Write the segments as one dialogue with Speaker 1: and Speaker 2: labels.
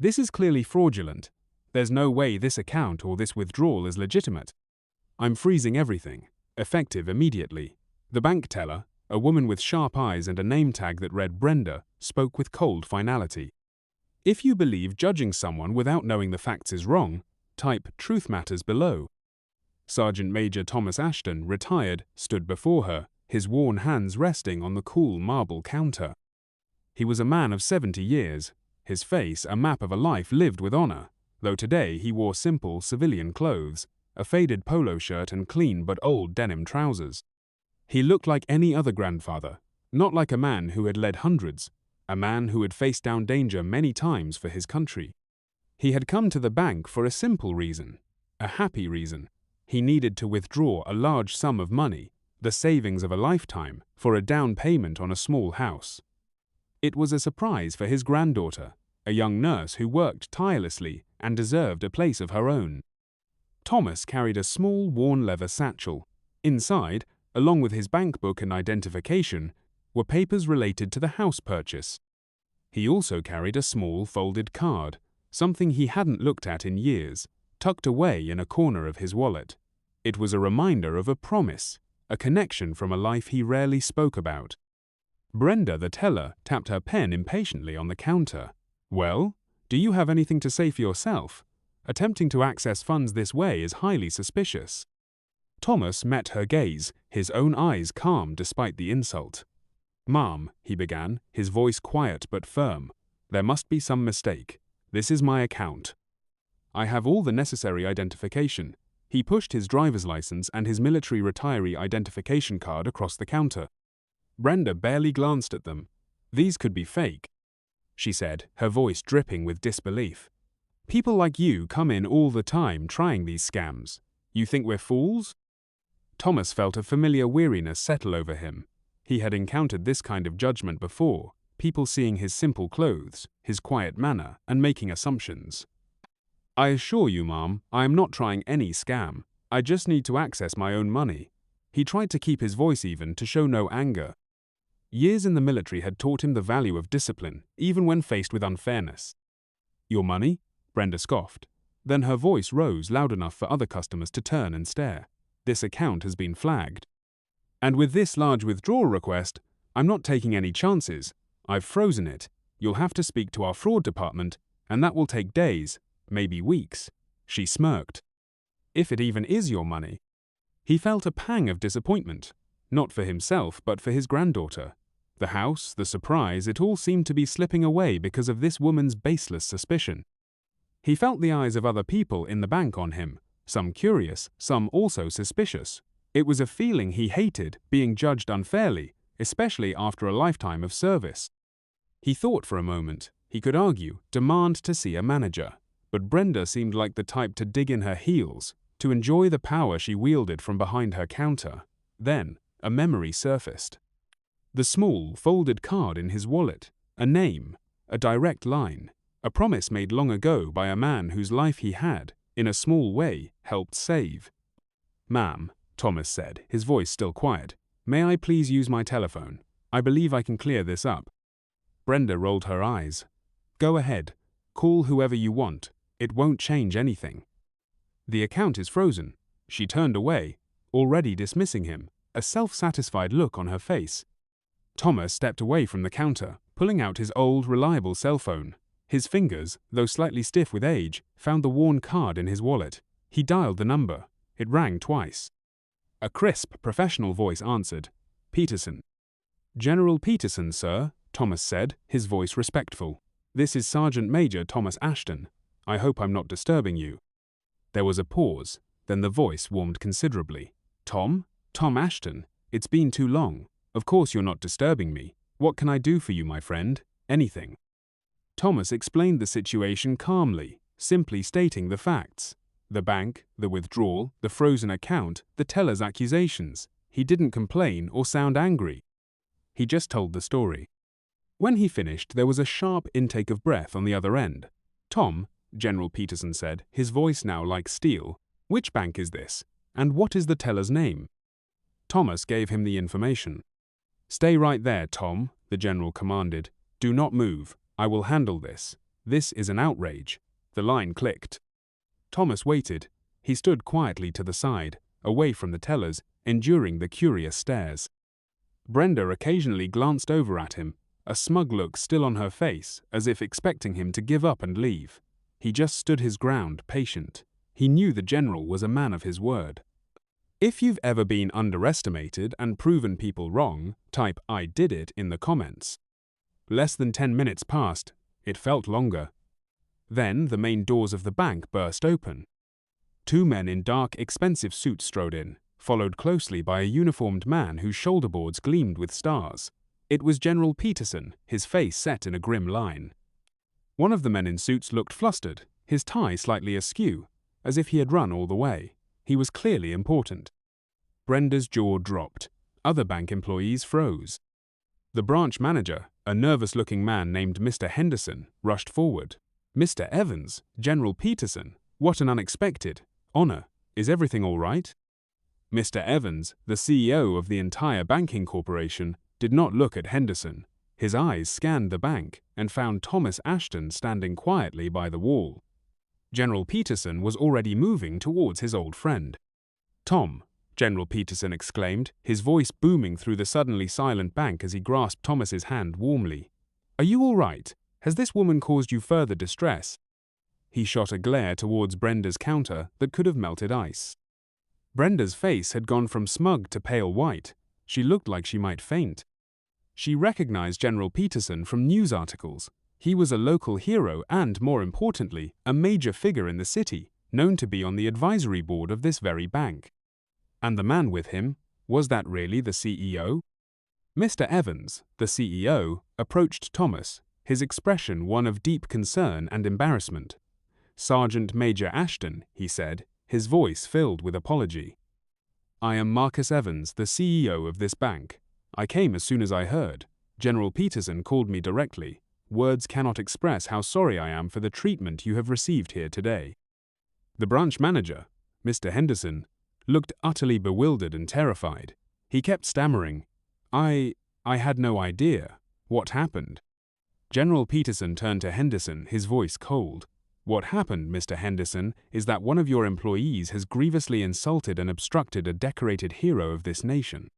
Speaker 1: This is clearly fraudulent. There's no way this account or this withdrawal is legitimate. I'm freezing everything, effective immediately. The bank teller, a woman with sharp eyes and a name tag that read Brenda, spoke with cold finality. If you believe judging someone without knowing the facts is wrong, type Truth Matters below. Sergeant Major Thomas Ashton, retired, stood before her, his worn hands resting on the cool marble counter. He was a man of 70 years, his face a map of a life lived with honor, though today he wore simple civilian clothes, a faded polo shirt and clean but old denim trousers. He looked like any other grandfather, not like a man who had led hundreds, a man who had faced down danger many times for his country. He had come to the bank for a simple reason, a happy reason. He needed to withdraw a large sum of money, the savings of a lifetime, for a down payment on a small house. It was a surprise for his granddaughter, a young nurse who worked tirelessly and deserved a place of her own. Thomas carried a small worn leather satchel. Inside, along with his bank book and identification, were papers related to the house purchase. He also carried a small folded card, something he hadn't looked at in years, tucked away in a corner of his wallet. It was a reminder of a promise, a connection from a life he rarely spoke about. Brenda, the teller, tapped her pen impatiently on the counter. "Well, do you have anything to say for yourself? Attempting to access funds this way is highly suspicious." Thomas met her gaze, his own eyes calm despite the insult. "Ma'am," he began, his voice quiet but firm, "there must be some mistake. This is my account. I have all the necessary identification." He pushed his driver's license and his military retiree identification card across the counter. Brenda barely glanced at them. "These could be fake," she said, her voice dripping with disbelief. "People like you come in all the time trying these scams. You think we're fools?" Thomas felt a familiar weariness settle over him. He had encountered this kind of judgment before, people seeing his simple clothes, his quiet manner, and making assumptions. "I assure you, ma'am, I am not trying any scam. I just need to access my own money." He tried to keep his voice even, to show no anger. Years in the military had taught him the value of discipline, even when faced with unfairness. "Your money?" Brenda scoffed. Then her voice rose loud enough for other customers to turn and stare. "This account has been flagged. And with this large withdrawal request, I'm not taking any chances. I've frozen it. You'll have to speak to our fraud department, and that will take days, maybe weeks." She smirked. "If it even is your money." He felt a pang of disappointment, not for himself but for his granddaughter. The house, the surprise, it all seemed to be slipping away because of this woman's baseless suspicion. He felt the eyes of other people in the bank on him, some curious, some also suspicious. It was a feeling he hated, being judged unfairly, especially after a lifetime of service. He thought for a moment. He could argue, demand to see a manager. But Brenda seemed like the type to dig in her heels, to enjoy the power she wielded from behind her counter. Then, a memory surfaced. The small, folded card in his wallet, a name, a direct line, a promise made long ago by a man whose life he had, in a small way, helped save. "Ma'am," Thomas said, his voice still quiet, "may I please use my telephone? I believe I can clear this up." Brenda rolled her eyes. "Go ahead. Call whoever you want. It won't change anything." "The account is frozen." She turned away, already dismissing him, a self-satisfied look on her face. Thomas stepped away from the counter, pulling out his old, reliable cell phone. His fingers, though slightly stiff with age, found the worn card in his wallet. He dialed the number. It rang twice. A crisp, professional voice answered. "Peterson." "General Peterson, sir," Thomas said, his voice respectful. "This is Sergeant Major Thomas Ashton. I hope I'm not disturbing you." There was a pause, then the voice warmed considerably. "Tom? Tom Ashton? It's been too long. Of course you're not disturbing me. What can I do for you, my friend? Anything." Thomas explained the situation calmly, simply stating the facts. The bank, the withdrawal, the frozen account, the teller's accusations. He didn't complain or sound angry. He just told the story. When he finished, there was a sharp intake of breath on the other end. "Tom," General Peterson said, his voice now like steel, "which bank is this? And what is the teller's name?" Thomas gave him the information. "Stay right there, Tom," the general commanded. "Do not move. I will handle this. "This is an outrage." The line clicked. Thomas waited. He stood quietly to the side, away from the tellers, enduring the curious stares. Brenda occasionally glanced over at him, a smug look still on her face, as if expecting him to give up and leave. He just stood his ground, patient. He knew the general was a man of his word. If you've ever been underestimated and proven people wrong, type "I did it" in the comments. Less than 10 minutes passed. It felt longer. Then the main doors of the bank burst open. 2 men in dark, expensive suits strode in, followed closely by a uniformed man whose shoulderboards gleamed with stars. It was General Peterson, his face set in a grim line. One of the men in suits looked flustered, his tie slightly askew, as if he had run all the way. He was clearly important. Brenda's jaw dropped. Other bank employees froze. The branch manager, a nervous-looking man named Mr. Henderson, rushed forward. "Mr. Evans, General Peterson, what an unexpected honor. Is everything all right?" Mr. Evans, the CEO of the entire banking corporation, did not look at Henderson. His eyes scanned the bank and found Thomas Ashton standing quietly by the wall. General Peterson was already moving towards his old friend. "Tom," General Peterson exclaimed, his voice booming through the suddenly silent bank as he grasped Thomas's hand warmly. "Are you all right? Has this woman caused you further distress?" He shot a glare towards Brenda's counter that could have melted ice. Brenda's face had gone from smug to pale white. She looked like she might faint. She recognized General Peterson from news articles. He was a local hero and, more importantly, a major figure in the city, known to be on the advisory board of this very bank. And the man with him, was that really the CEO? Mr. Evans, the CEO, approached Thomas, his expression one of deep concern and embarrassment. "Sergeant Major Ashton," he said, his voice filled with apology. "I am Marcus Evans, the CEO of this bank. I came as soon as I heard. General Peterson called me directly. Words cannot express how sorry I am for the treatment you have received here today." The branch manager, Mr. Henderson, looked utterly bewildered and terrified. He kept stammering, I had no idea. What happened?" General Peterson turned to Henderson, his voice cold. "What happened, Mr. Henderson, is that one of your employees has grievously insulted and obstructed a decorated hero of this nation.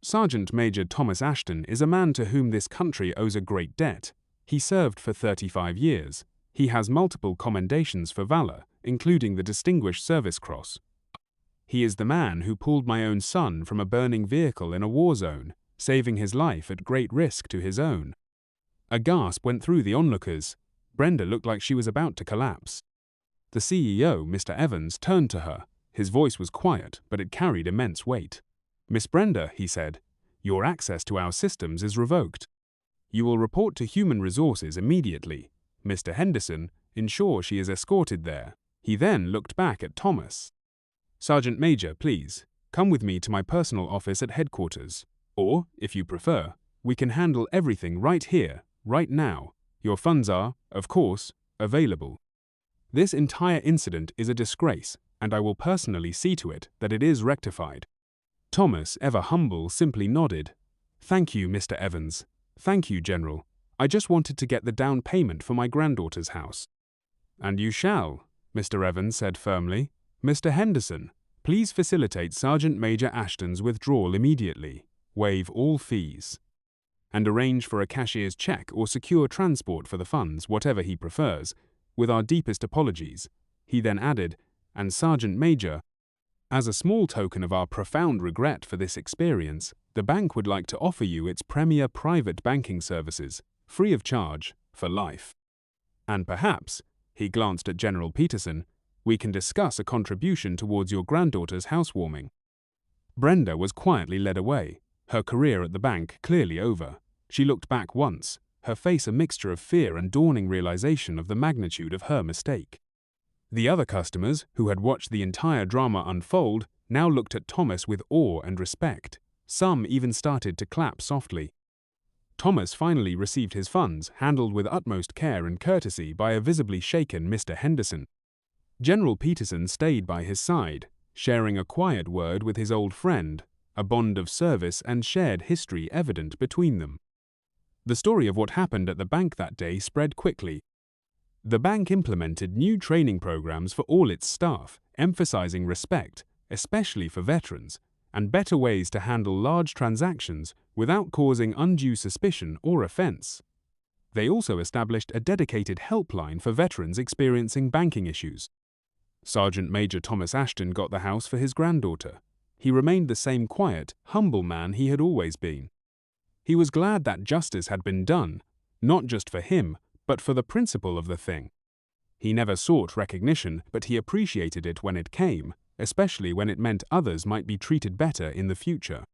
Speaker 1: Sergeant Major Thomas Ashton is a man to whom this country owes a great debt. He served for 35 years. He has multiple commendations for valor, including the Distinguished Service Cross. He is the man who pulled my own son from a burning vehicle in a war zone, saving his life at great risk to his own." A gasp went through the onlookers. Brenda looked like she was about to collapse. The CEO, Mr. Evans, turned to her. His voice was quiet, but it carried immense weight. "Miss Brenda," he said, "your access to our systems is revoked. You will report to Human Resources immediately. Mr. Henderson, ensure she is escorted there." He then looked back at Thomas. "Sergeant Major, please, come with me to my personal office at headquarters. Or, if you prefer, we can handle everything right here, right now. Your funds are, of course, available. This entire incident is a disgrace, and I will personally see to it that it is rectified." Thomas, ever humble, simply nodded. "Thank you, Mr. Evans. Thank you, General. I just wanted to get the down payment for my granddaughter's house." "And you shall," Mr. Evans said firmly. "Mr. Henderson, please facilitate Sergeant Major Ashton's withdrawal immediately, waive all fees, and arrange for a cashier's check or secure transport for the funds, whatever he prefers, with our deepest apologies." He then added, "And Sergeant Major, as a small token of our profound regret for this experience, the bank would like to offer you its premier private banking services, free of charge, for life. And perhaps," he glanced at General Peterson, "we can discuss a contribution towards your granddaughter's housewarming." Brenda was quietly led away, her career at the bank clearly over. She looked back once, her face a mixture of fear and dawning realization of the magnitude of her mistake. The other customers, who had watched the entire drama unfold, now looked at Thomas with awe and respect. Some even started to clap softly. Thomas finally received his funds, handled with utmost care and courtesy by a visibly shaken Mr. Henderson. General Peterson stayed by his side, sharing a quiet word with his old friend, a bond of service and shared history evident between them. The story of what happened at the bank that day spread quickly. The bank implemented new training programs for all its staff, emphasizing respect, especially for veterans, and better ways to handle large transactions without causing undue suspicion or offense. They also established a dedicated helpline for veterans experiencing banking issues. Sergeant Major Thomas Ashton got the house for his granddaughter. He remained the same quiet, humble man he had always been. He was glad that justice had been done, not just for him, but for the principle of the thing. He never sought recognition, but he appreciated it when it came, especially when it meant others might be treated better in the future.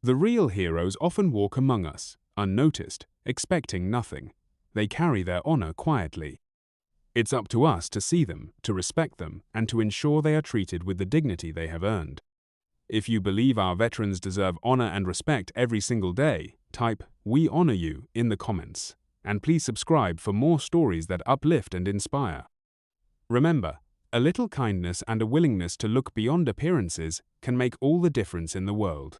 Speaker 1: The real heroes often walk among us, unnoticed, expecting nothing. They carry their honor quietly. It's up to us to see them, to respect them, and to ensure they are treated with the dignity they have earned. If you believe our veterans deserve honor and respect every single day, type "We honor you" in the comments. And please subscribe for more stories that uplift and inspire. Remember, a little kindness and a willingness to look beyond appearances can make all the difference in the world.